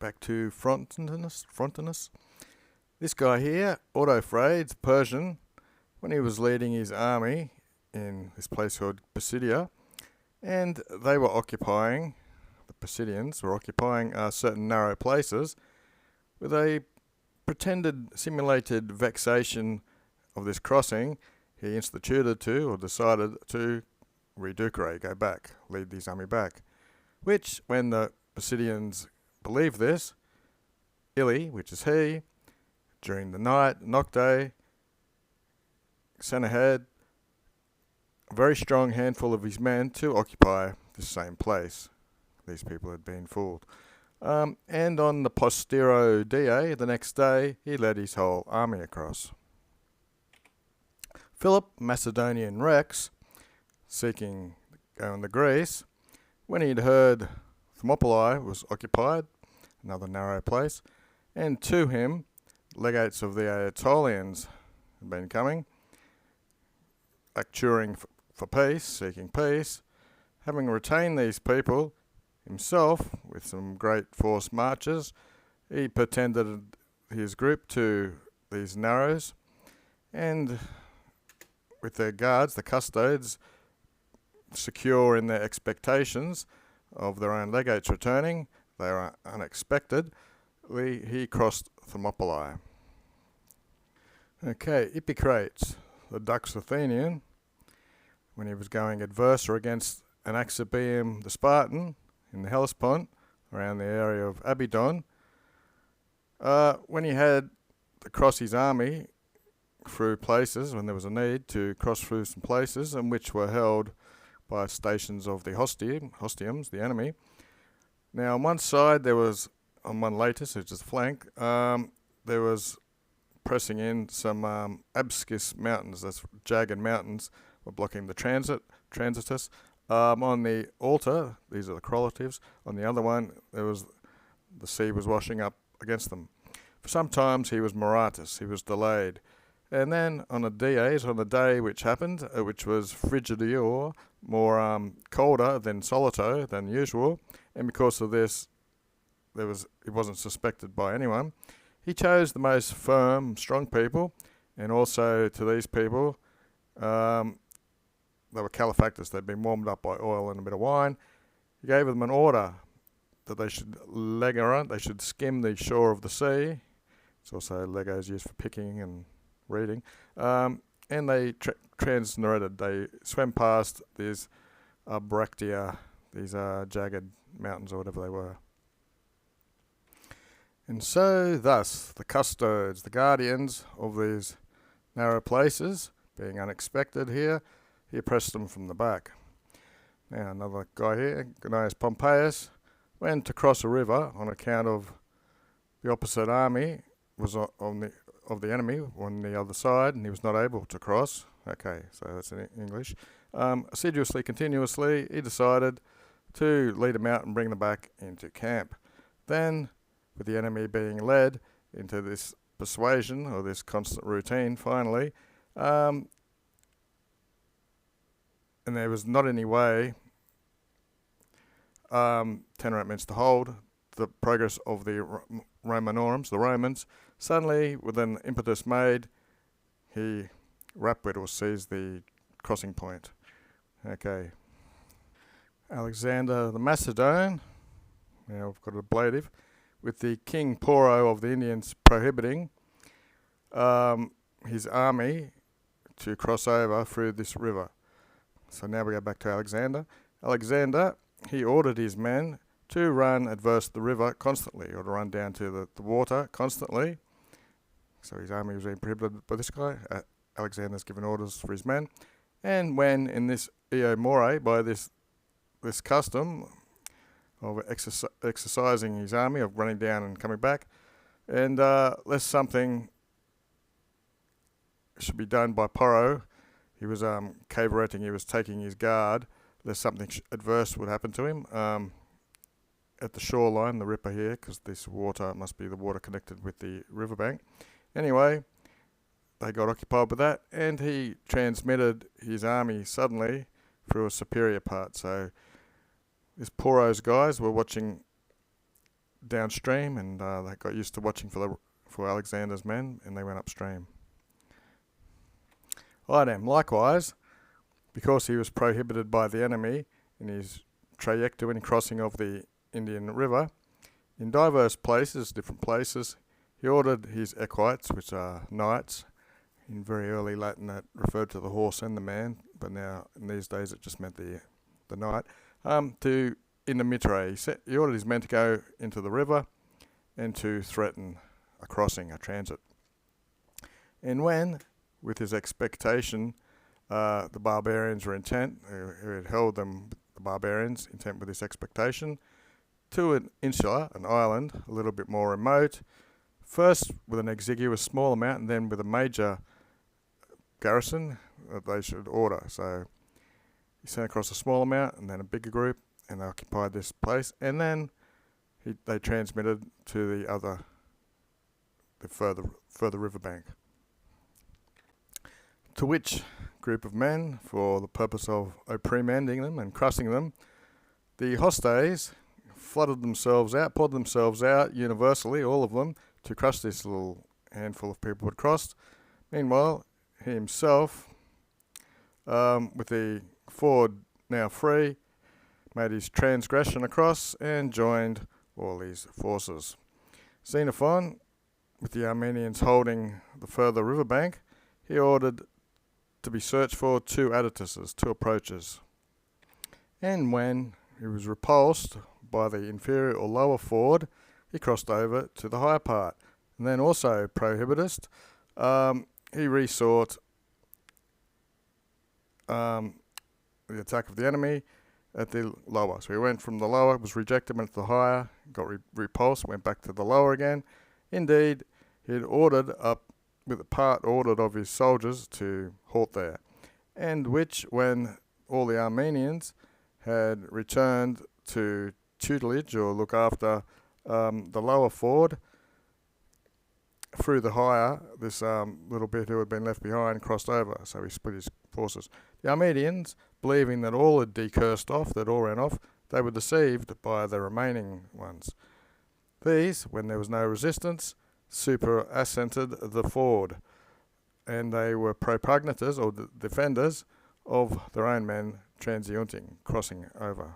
back to Frontinus. This guy here, Autophrades, Persian, when he was leading his army in this place called Pisidia, and they were occupying, the Pisidians were occupying certain narrow places with a pretended simulated vexation of this crossing. He instituted to, or decided to, reducere, go back, lead his army back. Which, when the Pisidians believed this, Ili, which is he, during the night, nocte, sent ahead a very strong handful of his men to occupy this same place. These people had been fooled. And on the postero die, the next day, he led his whole army across. Philip, Macedonian Rex, seeking going to Greece, when he'd heard Thermopylae was occupied, another narrow place, and to him, legates of the Aetolians had been coming, lecturing for peace, seeking peace. Having retained these people himself with some great forced marches, he pretended his group to these narrows, and with their guards, the custodes, secure in their expectations of their own legates returning, they were unexpected. He crossed Thermopylae. Okay, Iphicrates, the Dux Athenian, when he was going adverse or against Anaxabeum the Spartan in the Hellespont, around the area of Abydon, when he had to cross his army through places, when there was a need to cross through some places, and which were held by stations of the hostiums, the enemy. Now, on one side, there was, on one latest, which is flank, there was pressing in some abscus mountains, that's jagged mountains, were blocking the transitus. On the altar, these are the correlatives. On the other one, there was the sea was washing up against them. For sometimes he was moratus, he was delayed. And then on the dies, on the day which happened, which was frigidior, more colder than solito than usual, and because of this, he wasn't suspected by anyone. He chose the most firm, strong people, and also to these people, they were calefactors. They'd been warmed up by oil and a bit of wine. He gave them an order that they should legorant, they should skim the shore of the sea. It's also legos used for picking and reading. And they transneuroted. They swam past these bractea, these jagged mountains or whatever they were. And so, thus, the custodes, the guardians of these narrow places, being unexpected here, he oppressed them from the back. Now, another guy here, Gnaeus Pompeius, went to cross a river on account of the opposite army was of the enemy on the other side, and he was not able to cross. Okay, so that's in English. Assiduously, continuously, he decided to lead them out and bring them back into camp. Then, with the enemy being led into this persuasion or this constant routine, finally, and there was not any way, tenerant means to hold, the progress of the Romanorums, the Romans. Suddenly, with an impetus made, he rapid or seized the crossing point. Okay. Alexander the Macedon, now we've got a ablative, with the King Poro of the Indians prohibiting his army to cross over through this river. So now we go back to Alexander. Alexander, he ordered his men to run adverse the river constantly, or to run down to the water constantly. So his army was being prohibited by this guy. Alexander's given orders for his men. And when in this eo more, by this custom of exercising his army, of running down and coming back, and lest something should be done by Poro, he was cavorting, he was taking his guard, lest something adverse would happen to him. At the shoreline, the ripper here, because this water must be the water connected with the riverbank. Anyway, they got occupied with that, and he transmitted his army suddenly through a superior part. So this Poro's guys were watching downstream, and they got used to watching for Alexander's men, and they went upstream. Item. Likewise, because he was prohibited by the enemy in his trajectory and crossing of the Indian River, in diverse places, different places, he ordered his equites, which are knights. In very early Latin, that referred to the horse and the man, but now in these days it just meant the knight. To in the mitre, he ordered his men to go into the river and to threaten a crossing, a transit. And when, with his expectation, the barbarians were intent, who had held them, the barbarians, intent with this expectation, to an insula, an island, a little bit more remote, first with an exiguous small amount and then with a major garrison that they should order. So he sent across a small amount and then a bigger group, and they occupied this place, and then they transmitted to the further riverbank. To which group of men, for the purpose of reprimanding them and crushing them, the hostes poured themselves out universally, all of them, to crush this little handful of people who had crossed. Meanwhile, he himself, with the ford now free, made his transgression across and joined all these forces. Xenophon, with the Armenians holding the further riverbank, he ordered to be searched for two adytuses, two approaches. And when he was repulsed by the inferior or lower ford, he crossed over to the higher part. And then also prohibitist, he resought the attack of the enemy at the lower. So he went from the lower, was rejected, went to the higher, got repulsed, went back to the lower again. Indeed, he had ordered up, with a part ordered of his soldiers to halt there, and which, when all the Armenians had returned to tutelage or look after the lower ford, through the higher, this little bit who had been left behind crossed over, so he split his forces. The Armenians, believing that all had decursed off, that all ran off, they were deceived by the remaining ones. These, when there was no resistance, superascented the ford, and they were propugnators or defenders of their own men transiunting, crossing over.